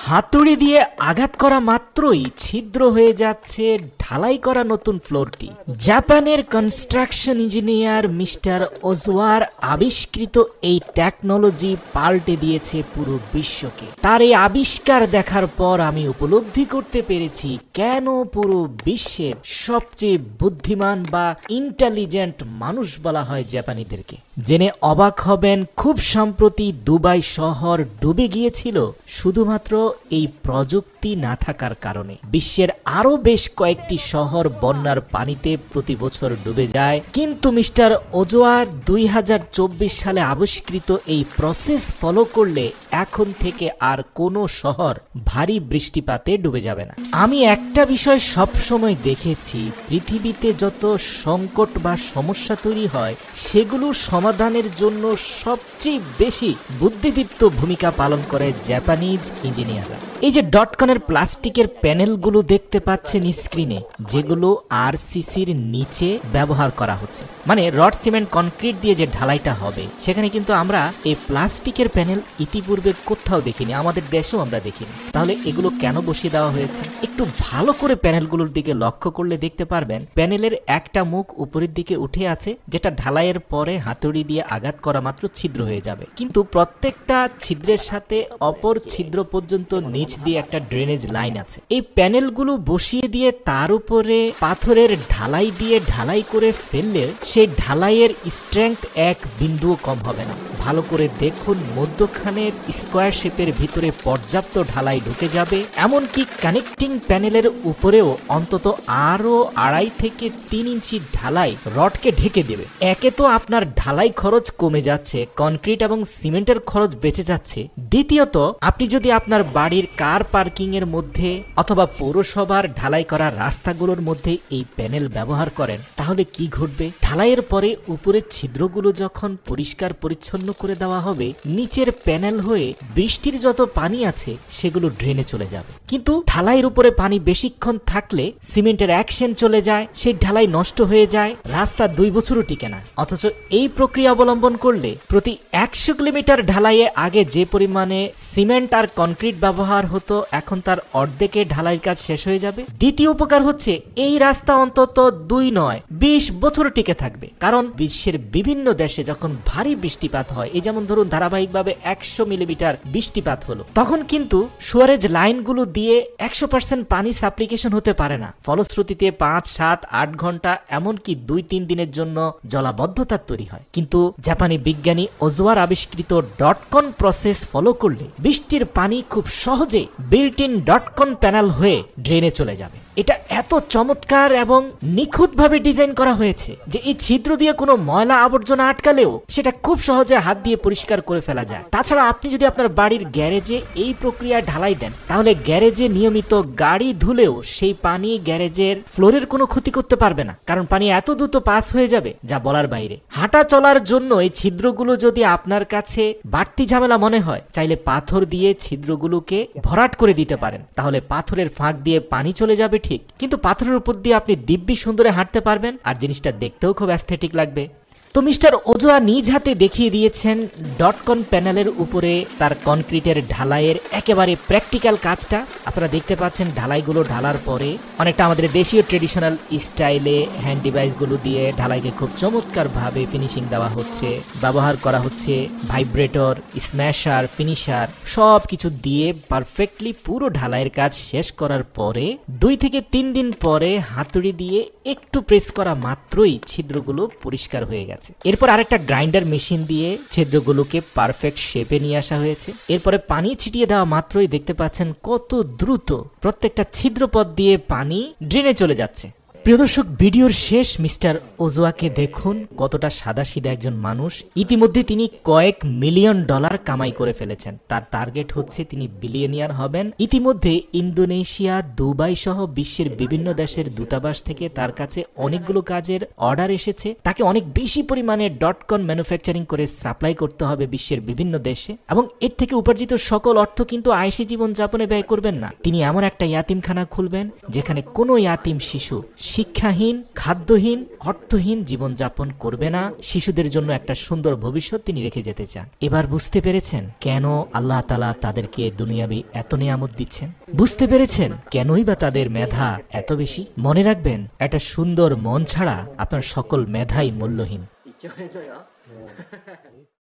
হাতুড়ি দিয়ে আঘাত করা মাত্রই ছিদ্র হয়ে যাচ্ছে ঢালাই করা নতুন ফ্লোরটি। জাপানের কনস্ট্রাকশন ইঞ্জিনিয়ার মিস্টার ওজোয়ার আবিষ্কৃত এই টেকনোলজি পাল্টে দিয়েছে পুরো বিশ্বকে। তার এই আবিষ্কার দেখার পর আমি উপলব্ধি করতে পেরেছি কেন পুরো বিশ্বের সবচেয়ে বুদ্ধিমান বা ইন্টেলিজেন্ট মানুষ বলা হয় জাপানিদেরকে। জেনে অবাক হবেন, খুব সম্প্রতি দুবাই শহর ডুবে গিয়েছিল শুধুমাত্র এই প্রযুক্তি না থাকার কারণে। বিশ্বের আরো বেশ কয়েকটি শহর বন্যার পানিতে প্রতি বছর ডুবে যায়, কিন্তু মিস্টার ওজোয়ার 2024 সালে আবিষ্কৃত এই প্রসেস ফলো করলে এখন থেকে আর কোনো শহর ভারী বৃষ্টিপাতে ডুবে যাবে না। আমি একটা বিষয় সব সময় দেখেছি, পৃথিবীতে যত সংকট বা সমস্যা তৈরি হয় সেগুলো সমাধানের জন্য সবচেয়ে বেশি বুদ্ধিদীপ্ত ভূমিকা পালন করে জাপানিজ ইঞ্জিনিয়াররা। এই যে ডটকনের প্লাস্টিকের প্যানেলগুলো দেখতে পাচ্ছেন স্ক্রিনে, যেগুলো আরসিসির নিচে ব্যবহার করা হচ্ছে, মানে রড সিমেন্ট কনক্রিট দিয়ে যে ঢালাইটা হবে, সেখানে কিন্তু আমরা এই প্লাস্টিকের প্যানেল ইতিপূর্বে কোথাও দেখিনি, আমাদের দেশেও আমরা দেখিনি। তাহলে এগুলো কেন বসিয়ে দেওয়া হয়েছে? একটু ভালো করে প্যানেলগুলোর দিকে লক্ষ্য করলে দেখতে পারবেন প্যানেলের একটা মুখ উপরের দিকে উঠে আছে, যেটা ঢালাইয়ের পরে হাতুড়ি দিয়ে আঘাত করা মাত্র ছিদ্র হয়ে যাবে, কিন্তু প্রত্যেকটা ছিদ্রের সাথে অপর ছিদ্র পর্যন্ত নিচ দিয়ে একটা ড্রেনেজ লাইন আছে। এই প্যানেলগুলো বসিয়ে দিয়ে তার উপরে পাথরের ঢালাই দিয়ে ঢালাই করে ফেললে সেই ঢালাইয়ের স্ট্রেংথ এক বিন্দুও কম হবে না। ভালো করে দেখুন, মধ্যখানের স্কোয়ার শেপের ভিতরে পর্যাপ্ত ঢালাই ঢুকে যাবে, এমনকি কানেক্টিং প্যানেলের উপরেও অন্তত আরো 2.5 থেকে 3 ইঞ্চি ঢালাই রডকে ঢেকে দেবে। একে তো আপনার ঢালাই খরচ কমে যাচ্ছে, কনক্রিট এবং সিমেন্টের খরচ বেঁচে যাচ্ছে। দ্বিতীয়ত, আপনি যদি আপনার বাড়ির কার পার্কিং এর মধ্যে অথবা পৌরসভার ঢালাই করা রাস্তাগুলোর মধ্যে এই প্যানেল ব্যবহার করেন, তাহলে কি ঘটবে? ঢালাইয়ের পরে উপরের ছিদ্রগুলো যখন পরিষ্কার পরিচ্ছন্ন করে দেওয়া হবে, নিচের প্যানেল হয়ে বৃষ্টির যত পানি আছে সেগুলো ড্রেনে চলে যাবে। কিন্তু ঢালাইয়ের উপরে পানি বেশিক্ষণ থাকলে সিমেন্টের অ্যাকশন চলে যায়, সেই ঢালাই নষ্ট হয়ে যায়, রাস্তা 2 বছরও টিকে না। অথচ এই প্রক্রিয়া অবলম্বন করলে প্রতি 100 কিলোমিটার ঢালাইয়ে আগে যে পরিমাণে সিমেন্ট আর কনক্রিট ব্যবহার হতো, এখন তার অর্ধেকে ঢালাইয়ের কাজ শেষ হয়ে যাবে। দ্বিতীয় উপকার হচ্ছে, এই রাস্তা অন্তত 2 নয় 20 বছর টিকে থাকবে। কারণ বিশ্বের বিভিন্ন দেশে যখন ভারী বৃষ্টিপাত হয়, এই যেমন ধরুন ধারাবাহিকভাবে 100 মিলিমিটার বৃষ্টিপাত হলো, তখন কিন্তু সুয়ারেজ লাইনগুলো দিয়ে 100% পানি সাপ্লিকেশন হতে পারে না। ফলশ্রুতিতে 5, 7, 8 ঘন্টা এমনকি 2-3 দিনের জন্য জলাবদ্ধতা তৈরি হয়। কিন্তু জাপানি বিজ্ঞানী ওজোয়ার আবিষ্কৃত ডটকন প্রসেস ফলো করলে বৃষ্টির পানি খুব সহজে বিল্ট ইন ডটকন প্যানেল হয়ে ড্রেনে চলে যাবে। এটা এত চমৎকার এবং নিখুঁতভাবে ডিজাইন করা হয়েছে যে এই ছিদ্র দিয়ে কোনো ময়লা আবর্জনা আটকালেও সেটা খুব সহজে হাত দিয়ে পরিষ্কার করে ফেলা যায়। তাছাড়া আপনি যদি আপনার বাড়ির গ্যারেজে এই প্রক্রিয়া ঢালাই দেন, তাহলে গ্যারেজে নিয়মিত গাড়ি ধুলেও সেই পানি গ্যারেজের ফ্লোরের কোনো ক্ষতি করতে পারবে না, কারণ পানি এত দ্রুত পাস হয়ে যাবে যা বলার বাইরে। হাঁটা চলার জন্য এই ছিদ্রগুলো যদি আপনার কাছে বাড়তি ঝামেলা মনে হয়, চাইলে পাথর দিয়ে ছিদ্রগুলোকে ভরাট করে দিতে পারেন, তাহলে পাথরের ফাঁক দিয়ে পানি চলে যাবে ঠিক, কিন্তু পাথরের উপর দিয়ে আপনি দিব্যি সুন্দরে হাঁটতে পারবেন, আর জিনিসটা দেখতেও খুব অ্যাস্থেটিক লাগবে। তো মিস্টার ওজোয়া নিজ হাতে দেখিয়ে দিয়েছেন ডটকন প্যানেলের উপরে তার কনক্রিটের ঢালাইয়ের একেবারে প্র্যাকটিক্যাল কাজটা। আপনারা দেখতে পাচ্ছেন ঢালাইগুলো ঢালার পরে অনেকটা আমাদের দেশীয় ট্রেডিশনাল স্টাইলে হ্যান্ড ডিভাইসগুলো দিয়ে ঢালাইকে খুব চমৎকারভাবে ফিনিশিং দেওয়া হচ্ছে। ব্যবহার করা হচ্ছে ভাইব্রেটর, স্ম্যাশার, ফিনিশার, সব কিছু দিয়ে পারফেক্টলি পুরো ঢালাইয়ের কাজ শেষ করার পরে 2 থেকে 3 দিন পরে হাতুড়ি দিয়ে একটু প্রেস করা মাত্রই ছিদ্রগুলো পরিষ্কার হয়ে গেছে। এরপর আরেকটা গ্রাইন্ডার মেশিন দিয়ে ছিদ্রগুলোকে পারফেক্ট শেপে নিয়ে আসা হয়েছে। এরপরে পানি ছিটিয়ে দেওয়া মাত্রই দেখতে পাচ্ছেন কত দ্রুত প্রত্যেকটা ছিদ্রপথ দিয়ে পানি ড্রেনে চলে যাচ্ছে। প্রিয় দর্শক, ভিডিওর শেষ মিস্টার ওজোয়াকে দেখুন, কতটা সাদাসিধা একজন মানুষ। ইতিমধ্যে তিনি কয়েক মিলিয়ন ডলার কামাই করে ফেলেছেন। তার টার্গেট হচ্ছে তিনি বিলিয়নিয়ার হবেন। ইতিমধ্যে ইন্দোনেশিয়া, দুবাই সহ বিশ্বের বিভিন্ন দেশের দূতাবাস থেকে তার কাছে অনেকগুলো কাজের অর্ডার এসেছে। তাকে অনেক বেশি পরিমাণে ডটকন ম্যানুফ্যাকচারিং করে সাপ্লাই করতে হবে বিশ্বের বিভিন্ন দেশে, এবং এর থেকে উপার্জিত সকল অর্থ কিন্তু আয়েশি জীবন যাপনে ব্যয় করবেন না। তিনি এমন একটা ইয়াতিমখানা খুলবেন যেখানে কোনো ইয়াতিম শিশু শিক্ষাহীন, খাদ্যহীন, স্বার্থহীন জীবনযাপন করবে না, শিশুদের জন্য একটা সুন্দর ভবিষ্যৎ তিনি রেখে যেতে চান। এবার বুঝতে পেরেছেন কেন আল্লাহ তাআলা তাদেরকে দুনিয়াবি এত নিয়ামত দিচ্ছেন? বুঝতে পেরেছেন কেনই বা তাদের মেধা এত বেশি? মনে রাখবেন, একটা সুন্দর মন ছাড়া আপনার সকল মেধাই মূল্যহীন।